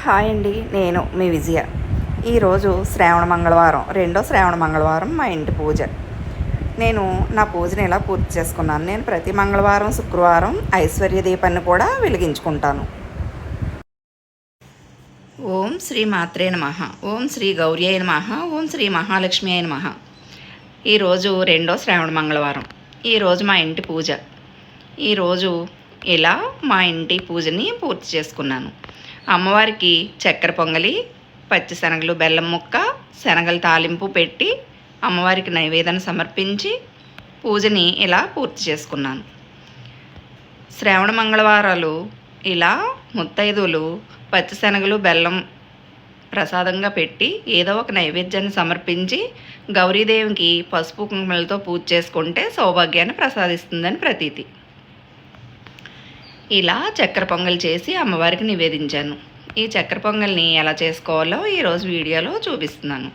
Hi అండి, నేను మీ విజయ. ఈరోజు శ్రావణ మంగళవారం, రెండో శ్రావణ మంగళవారం మా ఇంటి పూజ. నేను నా పూజను ఇలా పూర్తి చేసుకున్నాను. నేను ప్రతి మంగళవారం, శుక్రవారం ఐశ్వర్య దీపాన్ని కూడా వెలిగించుకుంటాను. ఓం శ్రీ మాత్రే నమః, ఓం శ్రీ గౌరీ అయి నమః, ఓం శ్రీ మహాలక్ష్మి అయి నమః. ఈరోజు రెండో శ్రావణ మంగళవారం. ఈరోజు మా ఇంటి పూజ. ఈరోజు ఇలా మా ఇంటి పూజని పూర్తి చేసుకున్నాను. అమ్మవారికి చక్కెర పొంగలి, పచ్చి శనగలు, బెల్లం ముక్క, శనగల తాలింపు పెట్టి అమ్మవారికి నైవేద్యం సమర్పించి పూజని ఇలా పూర్తి చేసుకున్నాను. శ్రావణ మంగళవారాలు ఇలా ముత్తైదువులు పచ్చి శనగలు, బెల్లం ప్రసాదంగా పెట్టి ఏదో ఒక నైవేద్యాన్ని సమర్పించి గౌరీదేవికి పసుపు కుంకుమలతో పూజ చేసుకుంటే సౌభాగ్యాన్ని ప్రసాదిస్తుందని ప్రతీతి. ఇలా చక్కెర పొంగల్ చేసి అమ్మవారికి నివేదించాను. ఈ చక్కెర పొంగల్ని ఎలా చేసుకోవాలో ఈరోజు వీడియోలో చూపిస్తున్నాను.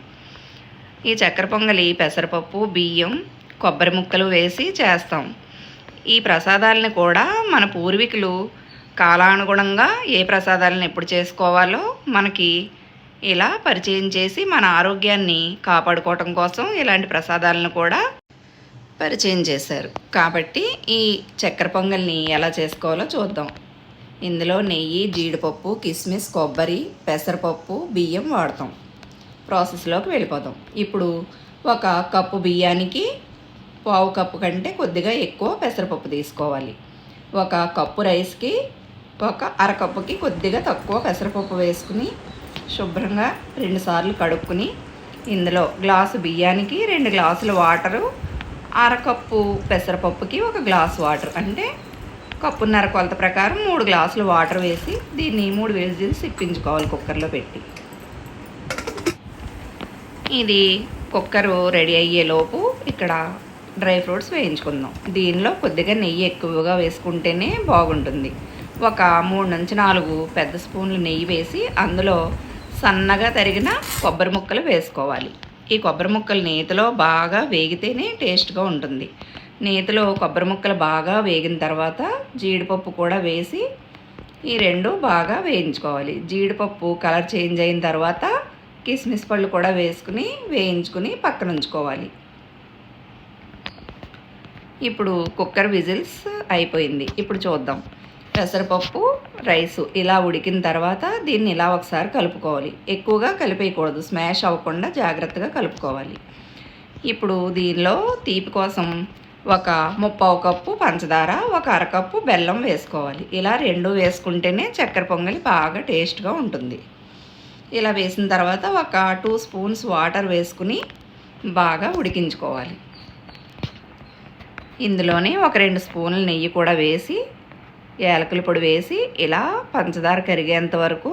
ఈ చక్కెర పొంగలి పెసరపప్పు, బియ్యం, కొబ్బరి ముక్కలు వేసి చేస్తాం. ఈ ప్రసాదాలని కూడా మన పూర్వీకులు కాలానుగుణంగా ఏ ప్రసాదాలను ఎప్పుడు చేసుకోవాలో మనకి ఇలా పరిచయం చేసి మన ఆరోగ్యాన్ని కాపాడుకోవటం కోసం ఇలాంటి ప్రసాదాలను కూడా పరిచయం చేశారు. కాబట్టి ఈ చక్కెర పొంగల్ని ఎలా చేసుకోవాలో చూద్దాం. ఇందులో నెయ్యి, జీడిపప్పు, కిస్మిస్, కొబ్బరి, పెసరపప్పు, బియ్యం వాడతాం. ప్రాసెస్లోకి వెళ్ళిపోదాం. ఇప్పుడు ఒక కప్పు బియ్యానికి పావు కప్పు కంటే కొద్దిగా ఎక్కువ పెసరపప్పు తీసుకోవాలి. ఒక కప్పు రైస్కి ఒక అరకప్పుకి కొద్దిగా తక్కువ పెసరపప్పు వేసుకుని శుభ్రంగా 2 సార్లు కడుక్కుని ఇందులో గ్లాసు బియ్యానికి 2 గ్లాసుల వాటరు, అరకప్పు పెసరపప్పుకి 1 గ్లాసు వాటర్, అంటే కప్పున్నర కొలత ప్రకారం 3 గ్లాసులు వాటర్ వేసి దీన్ని 3 విజిల్స్ ఇప్పించుకోవాలి కుక్కర్లో పెట్టి. ఇది కుక్కరు రెడీ అయ్యేలోపు ఇక్కడ డ్రై ఫ్రూట్స్ వేయించుకుందాం. దీనిలో కొద్దిగా నెయ్యి ఎక్కువగా వేసుకుంటేనే బాగుంటుంది. ఒక 3 నుంచి 4 పెద్ద స్పూన్లు నెయ్యి వేసి అందులో సన్నగా తరిగిన కొబ్బరి ముక్కలు వేసుకోవాలి. ఈ కొబ్బరి ముక్కలు నేతిలో బాగా వేగితేనే టేస్ట్గా ఉంటుంది. నేతిలో కొబ్బరి ముక్కలు బాగా వేగిన తర్వాత జీడిపప్పు కూడా వేసి ఈ 2 బాగా వేయించుకోవాలి. జీడిపప్పు కలర్ చేంజ్ అయిన తర్వాత కిస్మిస్ పళ్ళు కూడా వేసుకుని వేయించుకుని పక్కన ఉంచుకోవాలి. ఇప్పుడు కుక్కర్ విజిల్స్ అయిపోయింది. ఇప్పుడు చూద్దాం. పెసరపప్పు, రైసు ఇలా ఉడికిన తర్వాత దీన్ని ఇలా ఒకసారి కలుపుకోవాలి. ఎక్కువగా కలిపేయకూడదు, స్మాష్ అవ్వకుండా జాగ్రత్తగా కలుపుకోవాలి. ఇప్పుడు దీనిలో తీపి కోసం ఒక 1/4 కప్పు పంచదార, ఒక అరకప్పు బెల్లం వేసుకోవాలి. ఇలా 2 వేసుకుంటేనే చక్కెర పొంగలి బాగా టేస్ట్గా ఉంటుంది. ఇలా వేసిన తర్వాత ఒక 2 స్పూన్స్ వాటర్ వేసుకుని బాగా ఉడికించుకోవాలి. ఇందులోనే ఒక 2 స్పూన్ల నెయ్యి కూడా వేసి యాలకుల పొడి వేసి ఇలా పంచదార కరిగేంత వరకు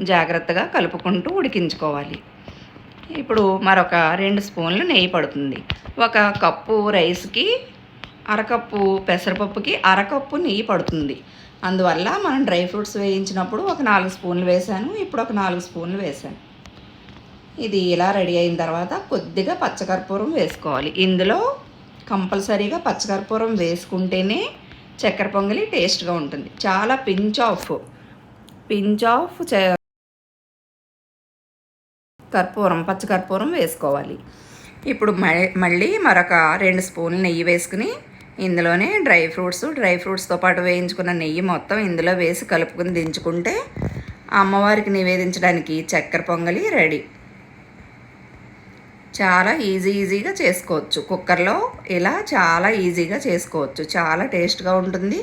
జాగ్రత్తగా కలుపుకుంటూ ఉడికించుకోవాలి. ఇప్పుడు మరొక 2 స్పూన్లు నెయ్యి పడుతుంది. ఒక కప్పు రైస్కి అరకప్పు పెసరపప్పుకి అరకప్పు నెయ్యి పడుతుంది. అందువల్ల మనం డ్రై ఫ్రూట్స్ వేయించినప్పుడు ఒక 4 స్పూన్లు వేసాను, ఇప్పుడు ఒక 4 స్పూన్లు వేసాను. ఇది ఇలా రెడీ అయిన తర్వాత కొద్దిగా పచ్చకర్పూరం వేసుకోవాలి. ఇందులో కంపల్సరీగా పచ్చకర్పూరం వేసుకుంటేనే చక్కెర పొంగలి టేస్ట్గా ఉంటుంది. చాలా పించ్ ఆఫ్ పచ్చకర్పూరం వేసుకోవాలి. ఇప్పుడు మళ్ళీ మరొక 2 స్పూన్లు నెయ్యి వేసుకుని ఇందులోనే డ్రై ఫ్రూట్స్తో పాటు వేయించుకున్న నెయ్యి మొత్తం ఇందులో వేసి కలుపుకుని దించుకుంటే అమ్మవారికి నివేదించడానికి చక్కెర పొంగలి రెడీ. చాలా ఈజీగా చేసుకోవచ్చు. కుక్కర్లో ఇలా చాలా ఈజీగా చేసుకోవచ్చు. చాలా టేస్ట్గా ఉంటుంది.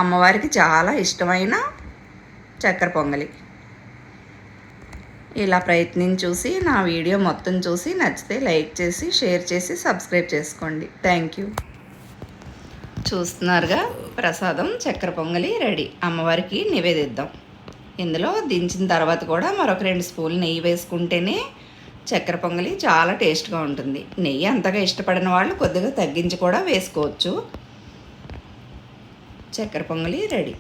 అమ్మవారికి చాలా ఇష్టమైన చక్కెర పొంగలి. ఇలా ప్రయత్నించి చూసి నా వీడియో మొత్తం చూసి నచ్చితే లైక్ చేసి, షేర్ చేసి, సబ్స్క్రైబ్ చేసుకోండి. Thank you. చూస్తున్నారుగా, ప్రసాదం చక్కెర పొంగలి రెడీ. అమ్మవారికి నివేదిద్దాం. ఇందులో దించిన తర్వాత కూడా మరొక 2 స్పూన్లు నెయ్యి వేసుకుంటేనే చక్కెర పొంగలి చాలా టేస్ట్గా ఉంటుంది. నెయ్యి అంతగా ఇష్టపడిన వాళ్ళు కొద్దిగా తగ్గించి కూడా వేసుకోవచ్చు. చక్కెర పొంగలి రెడీ.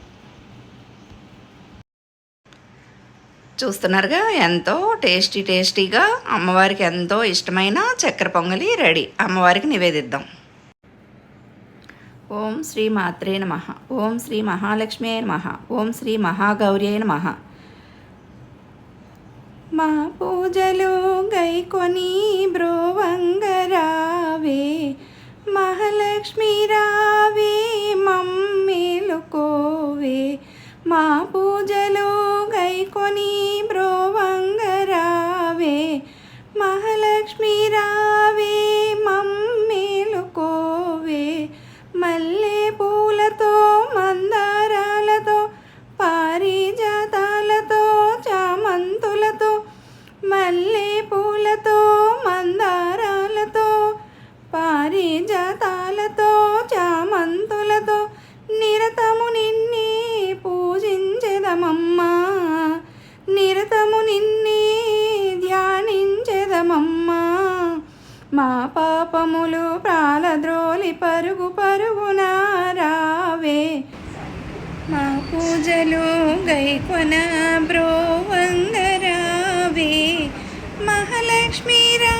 చూస్తున్నారుగా, ఎంతో టేస్టీగా అమ్మవారికి ఎంతో ఇష్టమైన చక్కెర పొంగలి రెడీ. అమ్మవారికి నివేదిద్దాం. ఓం శ్రీ మాత్రే నమః, ఓం శ్రీ మహాలక్ష్మి నమః, ఓం శ్రీ మహాగౌరీ నమః. మా పూజలు గైకొని బ్రోవంగరావే మహాలక్ష్మి రావే మమ్మేలుకోవే మా పూజలు గైకొని బ్రోవంగరావే మహాలక్ష్మి రావే మమ్మేలుకోవే మల్లె పూలతో మందారాలతో పారిజాతాలతో చామంతులతో మల్లె పూలతో మందారాలతో పారిజాతాలతో చామంతులతో నిరతము నిన్నే పూజించెదమమ్మా నిరతము నిన్నే ధ్యానించెదమమ్మా మా పాపములు ప్రాలద్రోలి పరుగు పరుగున రావే మా పూజలు గైకొన బ్రోవంగరావే మహాలక్ష్మి రా